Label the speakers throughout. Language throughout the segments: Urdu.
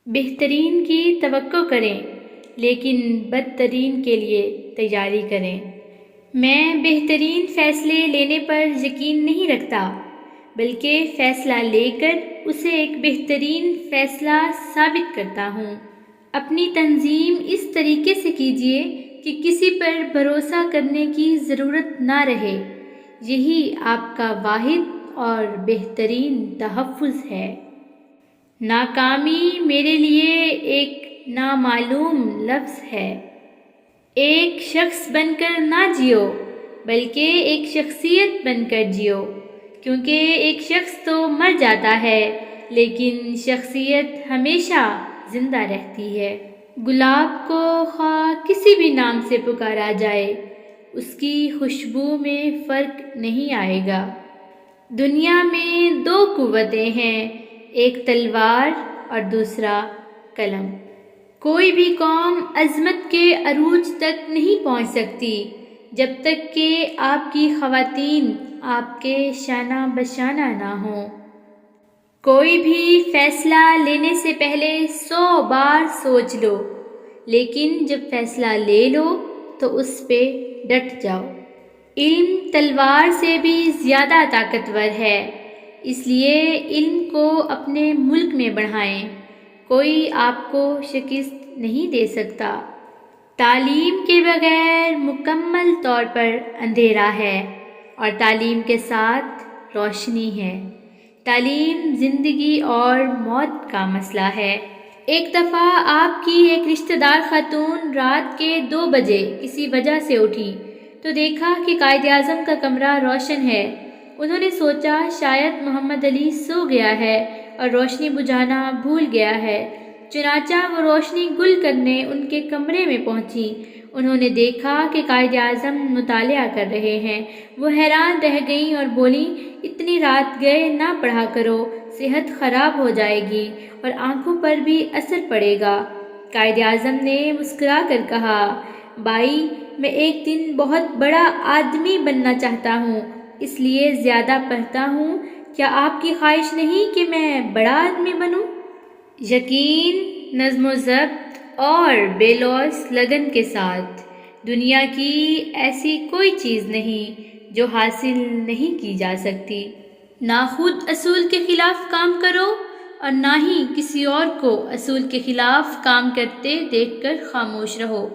Speaker 1: بہترین کی توقع کریں لیکن بدترین کے لیے تیاری کریں۔ میں بہترین فیصلے لینے پر یقین نہیں رکھتا، بلکہ فیصلہ لے کر اسے ایک بہترین فیصلہ ثابت کرتا ہوں۔ اپنی تنظیم اس طریقے سے کیجیے کہ کسی پر بھروسہ کرنے کی ضرورت نہ رہے۔ یہی آپ کا واحد اور بہترین تحفظ ہے۔ ناکامی میرے لیے ایک نامعلوم لفظ ہے۔ ایک شخص بن کر نہ جیو، بلکہ ایک شخصیت بن کر جیو، کیونکہ ایک شخص تو مر جاتا ہے لیکن شخصیت ہمیشہ زندہ رہتی ہے۔ گلاب کو خواہ کسی بھی نام سے پکارا جائے، اس کی خوشبو میں فرق نہیں آئے گا۔ دنیا میں دو قوتیں ہیں، ایک تلوار اور دوسرا قلم۔ کوئی بھی قوم عظمت کے عروج تک نہیں پہنچ سکتی جب تک کہ آپ کی خواتین آپ کے شانہ بشانہ نہ ہوں۔ کوئی بھی فیصلہ لینے سے پہلے 100 بار سوچ لو، لیکن جب فیصلہ لے لو تو اس پہ ڈٹ جاؤ۔ علم تلوار سے بھی زیادہ طاقتور ہے، اس لیے علم کو اپنے ملک میں بڑھائیں۔ کوئی آپ کو شکست نہیں دے سکتا۔ تعلیم کے بغیر مکمل طور پر اندھیرا ہے اور تعلیم کے ساتھ روشنی ہے۔ تعلیم زندگی اور موت کا مسئلہ ہے۔ ایک دفعہ آپ کی ایک رشتہ دار خاتون رات کے 2 بجے کسی وجہ سے اٹھی تو دیکھا کہ قائد اعظم کا کمرہ روشن ہے۔ انہوں نے سوچا شاید محمد علی سو گیا ہے اور روشنی بجھانا بھول گیا ہے۔ چنانچہ وہ روشنی گل کرنے ان کے کمرے میں پہنچی۔ انہوں نے دیکھا کہ قائد اعظم مطالعہ کر رہے ہیں۔ وہ حیران رہ گئیں اور بولیں، اتنی رات گئے نہ پڑھا کرو، صحت خراب ہو جائے گی اور آنکھوں پر بھی اثر پڑے گا۔ قائد اعظم نے مسکرا کر کہا، بائی میں ایک دن بہت بڑا آدمی بننا چاہتا ہوں، اس لیے زیادہ پڑھتا ہوں۔ کیا آپ کی خواہش نہیں کہ میں بڑا آدمی بنوں؟ یقین، نظم و ضبط اور بے لوث لگن کے ساتھ دنیا کی ایسی کوئی چیز نہیں جو حاصل نہیں کی جا سکتی۔ نہ خود اصول کے خلاف کام کرو اور نہ ہی کسی اور کو اصول کے خلاف کام کرتے دیکھ کر خاموش رہو۔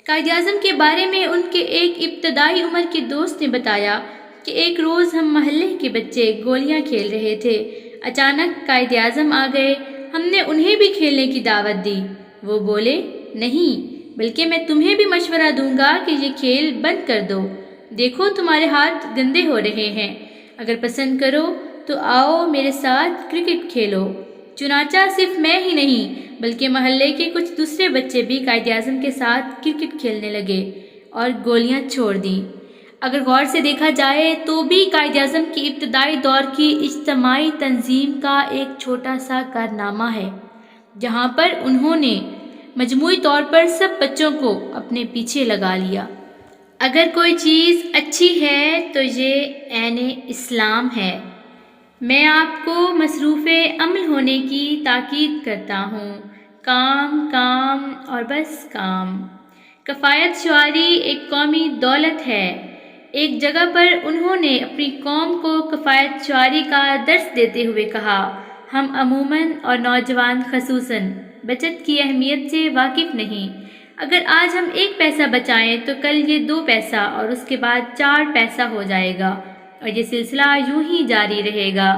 Speaker 1: قائد اعظم کے بارے میں ان کے ایک ابتدائی عمر کے دوست نے بتایا کہ ایک روز ہم محلے کے بچے گولیاں کھیل رہے تھے۔ اچانک قائد اعظم آ گئے۔ ہم نے انہیں بھی کھیلنے کی دعوت دی۔ وہ بولے، نہیں، بلکہ میں تمہیں بھی مشورہ دوں گا کہ یہ کھیل بند کر دو۔ دیکھو تمہارے ہاتھ گندے ہو رہے ہیں۔ اگر پسند کرو تو آؤ میرے ساتھ کرکٹ کھیلو۔ چنانچہ صرف میں ہی نہیں بلکہ محلے کے کچھ دوسرے بچے بھی قائد اعظم کے ساتھ کرکٹ کھیلنے لگے اور گولیاں چھوڑ دیں۔ اگر غور سے دیکھا جائے تو بھی قائد اعظم کی ابتدائی دور کی اجتماعی تنظیم کا ایک چھوٹا سا کارنامہ ہے، جہاں پر انہوں نے مجموعی طور پر سب بچوں کو اپنے پیچھے لگا لیا۔ اگر کوئی چیز اچھی ہے تو یہ عین اسلام ہے۔ میں آپ کو مصروف عمل ہونے کی تاکید کرتا ہوں۔ کام، کام اور بس کام۔ کفایت شعاری ایک قومی دولت ہے۔ ایک جگہ پر انہوں نے اپنی قوم کو کفایت شعاری کا درس دیتے ہوئے کہا، ہم عموماً اور نوجوان خصوصاً بچت کی اہمیت سے واقف نہیں۔ اگر آج ہم 1 پیسہ بچائیں تو کل یہ 2 پیسہ اور اس کے بعد 4 پیسہ ہو جائے گا اور یہ سلسلہ یوں ہی جاری رہے گا۔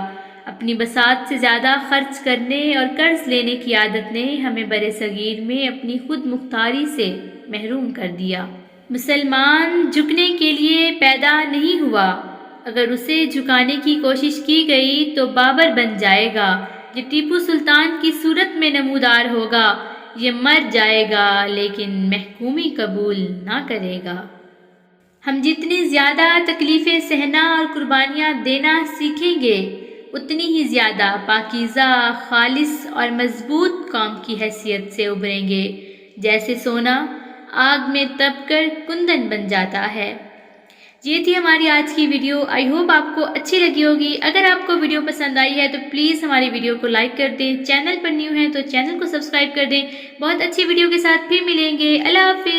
Speaker 1: اپنی بساط سے زیادہ خرچ کرنے اور قرض لینے کی عادت نے ہمیں برصغیر میں اپنی خود مختاری سے محروم کر دیا۔ مسلمان جھکنے کے لیے پیدا نہیں ہوا۔ اگر اسے جھکانے کی کوشش کی گئی تو بابر بن جائے گا، یہ ٹیپو سلطان کی صورت میں نمودار ہوگا، یہ مر جائے گا لیکن محکومی قبول نہ کرے گا۔ ہم جتنی زیادہ تکلیفیں سہنا اور قربانیاں دینا سیکھیں گے، اتنی ہی زیادہ پاکیزہ، خالص اور مضبوط قوم کی حیثیت سے ابھریں گے۔ جیسے سونا آگ میں تپ کر کندن بن جاتا ہے۔ یہ تھی ہماری آج کی ویڈیو. آئی ہوپ آپ کو اچھی لگی ہوگی. اگر آپ کو ویڈیو پسند آئی ہے تو پلیز ہماری ویڈیو کو لائک کر دیں. چینل پر نیو ہیں تو چینل کو سبسکرائب کر دیں. بہت اچھی ویڈیو کے ساتھ پھر ملیں گے. اللہ حافظ.